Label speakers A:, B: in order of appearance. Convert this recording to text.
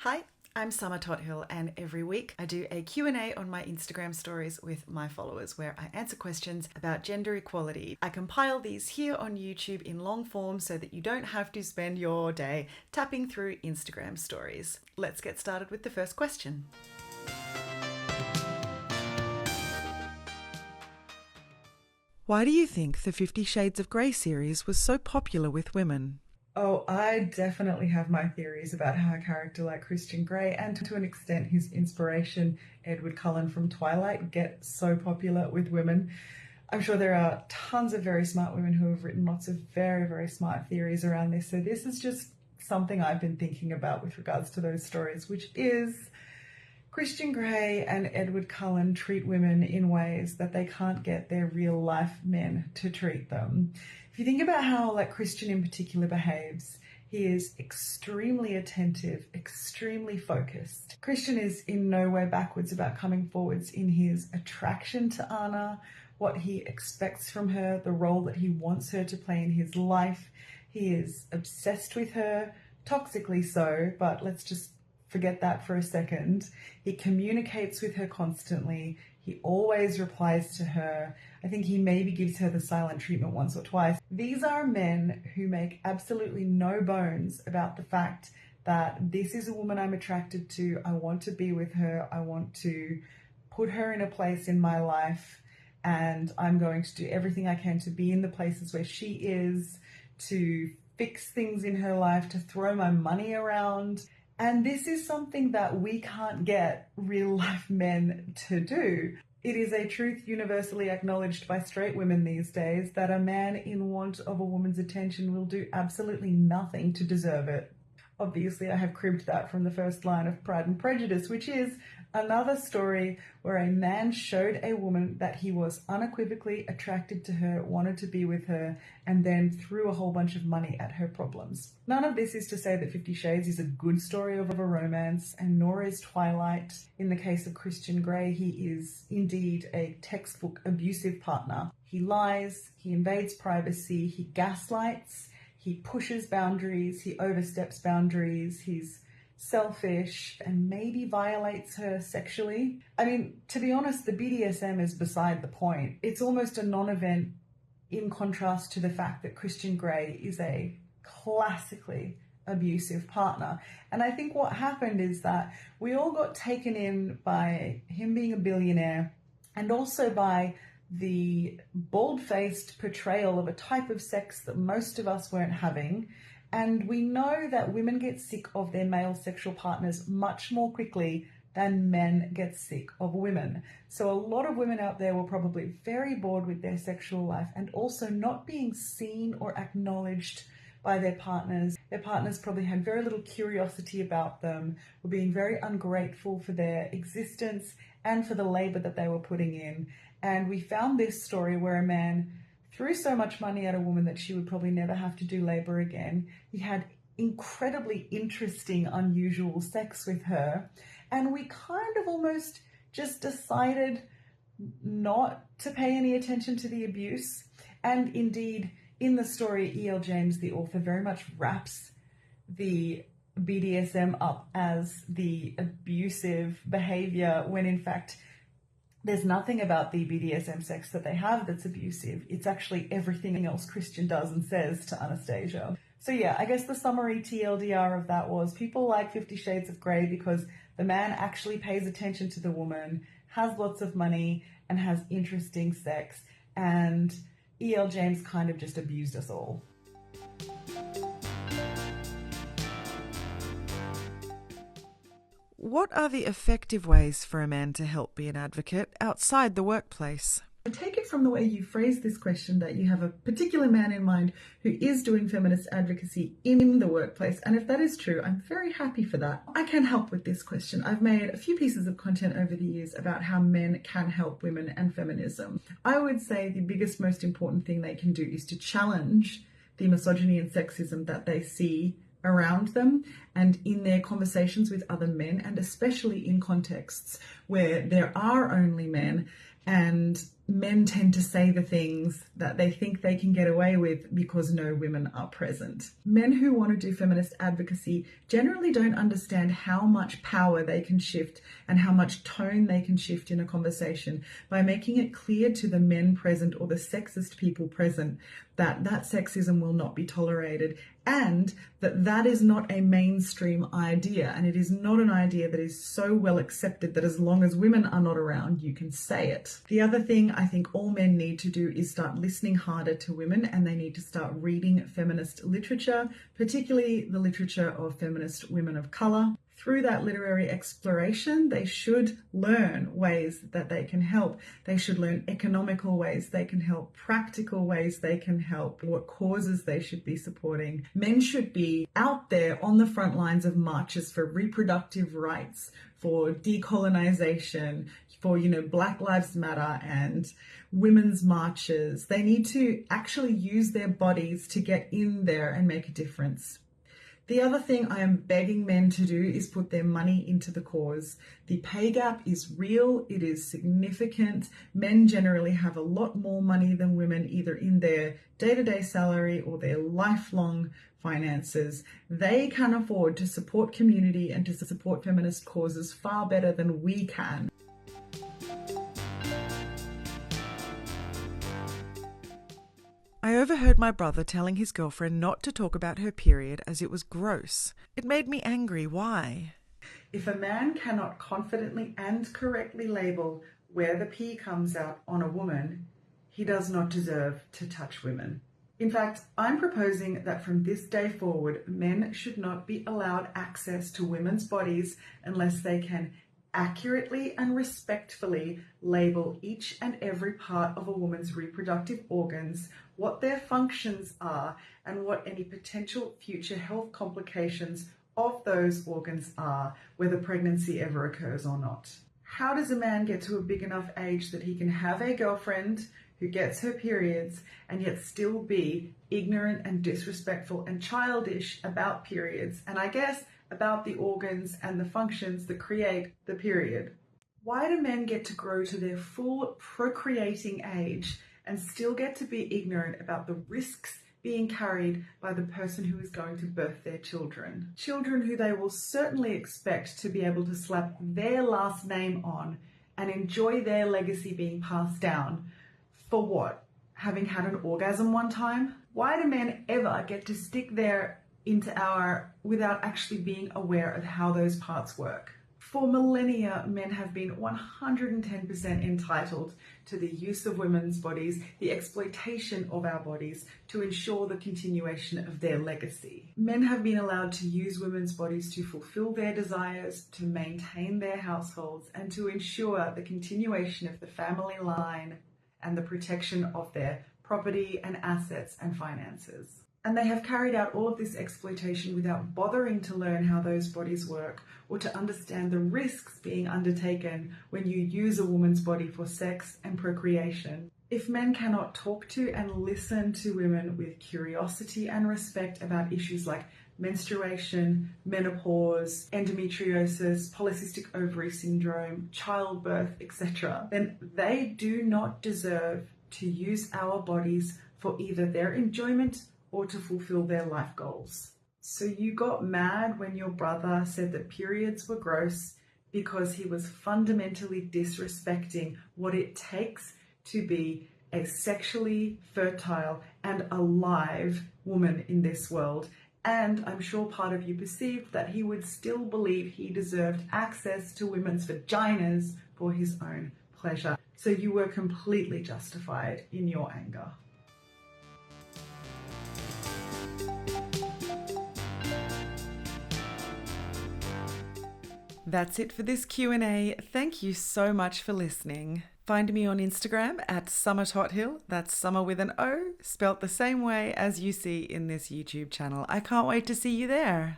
A: Hi, I'm Summer Tothill, and every week I do a Q&A on my Instagram stories with my followers where I answer questions about gender equality. I compile these here on YouTube in long form so that you don't have to spend your day tapping through Instagram stories. Let's get started with the first question. Why do you think the 50 Shades of Grey series was so popular with women?
B: Oh, I definitely have my theories about how a character like Christian Grey, and to an extent his inspiration, Edward Cullen from Twilight, get so popular with women. I'm sure there are tons of very smart women who have written lots of very, very smart theories around this. So this is just something I've been thinking about with regards to those stories, which is Christian Grey and Edward Cullen treat women in ways that they can't get their real life men to treat them. If you think about how Christian in particular behaves, he is extremely attentive, extremely focused. Christian is in no way backwards about coming forwards in his attraction to Anna, what he expects from her, the role that he wants her to play in his life. He is obsessed with her, toxically so, but let's just forget that for a second. He communicates with her constantly. He always replies to her. I think he maybe gives her the silent treatment once or twice. These are men who make absolutely no bones about the fact that this is a woman I'm attracted to. I want to be with her. I want to put her in a place in my life, and I'm going to do everything I can to be in the places where she is, to fix things in her life, to throw my money around. And this is something that we can't get real life men to do. It is a truth universally acknowledged by straight women these days that a man in want of a woman's attention will do absolutely nothing to deserve it. Obviously, I have cribbed that from the first line of Pride and Prejudice, which is another story where a man showed a woman that he was unequivocally attracted to her, wanted to be with her, and then threw a whole bunch of money at her problems. None of this is to say that 50 Shades is a good story of a romance, and nor is Twilight. In the case of Christian Grey, he is indeed a textbook abusive partner. He lies, he invades privacy, he gaslights, he pushes boundaries, he oversteps boundaries, he's selfish, and maybe violates her sexually. I mean, to be honest, the BDSM is beside the point. It's almost a non-event in contrast to the fact that Christian Grey is a classically abusive partner. And I think what happened is that we all got taken in by him being a billionaire, and also by the bald-faced portrayal of a type of sex that most of us weren't having. And we know that women get sick of their male sexual partners much more quickly than men get sick of women. So a lot of women out there were probably very bored with their sexual life, and also not being seen or acknowledged by their partners. Their partners probably had very little curiosity about them, were being very ungrateful for their existence and for the labor that they were putting in. And we found this story where a man threw so much money at a woman that she would probably never have to do labor again. He had incredibly interesting, unusual sex with her. And we kind of almost just decided not to pay any attention to the abuse. And indeed, in the story, E.L. James, the author, very much wraps the BDSM up as the abusive behavior, when in fact there's nothing about the BDSM sex that they have that's abusive. It's actually everything else Christian does and says to Anastasia. So yeah, I guess the summary TLDR of that was people like 50 Shades of Grey because the man actually pays attention to the woman, has lots of money, and has interesting sex, and E.L. James kind of just abused us all.
A: What are the effective ways for a man to help be an advocate outside the workplace?
B: I take it from the way you phrase this question that you have a particular man in mind who is doing feminist advocacy in the workplace. And if that is true, I'm very happy for that. I can help with this question. I've made a few pieces of content over the years about how men can help women and feminism. I would say the biggest, most important thing they can do is to challenge the misogyny and sexism that they see around them and in their conversations with other men, and especially in contexts where there are only men and men tend to say the things that they think they can get away with because no women are present. Men who want to do feminist advocacy generally don't understand how much power they can shift and how much tone they can shift in a conversation by making it clear to the men present or the sexist people present that that sexism will not be tolerated, and that that is not a mainstream idea, and it is not an idea that is so well accepted that as long as women are not around, you can say it. The other thing I think all men need to do is start listening harder to women, and they need to start reading feminist literature, particularly the literature of feminist women of colour. Through that literary exploration, they should learn ways that they can help. They should learn economical ways they can help, practical ways they can help, what causes they should be supporting. Men should be out there on the front lines of marches for reproductive rights, for decolonization, for, Black Lives Matter and women's marches. They need to actually use their bodies to get in there and make a difference. The other thing I am begging men to do is put their money into the cause. The pay gap is real, it is significant. Men generally have a lot more money than women, either in their day-to-day salary or their lifelong finances. They can afford to support community and to support feminist causes far better than we can.
A: I overheard my brother telling his girlfriend not to talk about her period as it was gross. It made me angry. Why?
B: If a man cannot confidently and correctly label where the pee comes out on a woman, he does not deserve to touch women. In fact, I'm proposing that from this day forward, men should not be allowed access to women's bodies unless they can accurately and respectfully label each and every part of a woman's reproductive organs, what their functions are, and what any potential future health complications of those organs are, whether pregnancy ever occurs or not. How does a man get to a big enough age that he can have a girlfriend who gets her periods and yet still be ignorant and disrespectful and childish about periods, and I guess about the organs and the functions that create the period? Why do men get to grow to their full procreating age and still get to be ignorant about the risks being carried by the person who is going to birth their children? Children who they will certainly expect to be able to slap their last name on and enjoy their legacy being passed down. For what? Having had an orgasm one time? Why do men ever get to stick their into our without actually being aware of how those parts work? For millennia, men have been 110% entitled to the use of women's bodies, the exploitation of our bodies, to ensure the continuation of their legacy. Men have been allowed to use women's bodies to fulfill their desires, to maintain their households, and to ensure the continuation of the family line and the protection of their property and assets and finances. And they have carried out all of this exploitation without bothering to learn how those bodies work or to understand the risks being undertaken when you use a woman's body for sex and procreation. If men cannot talk to and listen to women with curiosity and respect about issues like menstruation, menopause, endometriosis, polycystic ovary syndrome, childbirth, etc., then they do not deserve to use our bodies for either their enjoyment or to fulfill their life goals. So you got mad when your brother said that periods were gross because he was fundamentally disrespecting what it takes to be a sexually fertile and alive woman in this world. And I'm sure part of you perceived that he would still believe he deserved access to women's vaginas for his own pleasure. So you were completely justified in your anger.
A: That's it for this Q&A. Thank you so much for listening. Find me on Instagram at summertothill. That's summer with an O, spelt the same way as you see in this YouTube channel. I can't wait to see you there.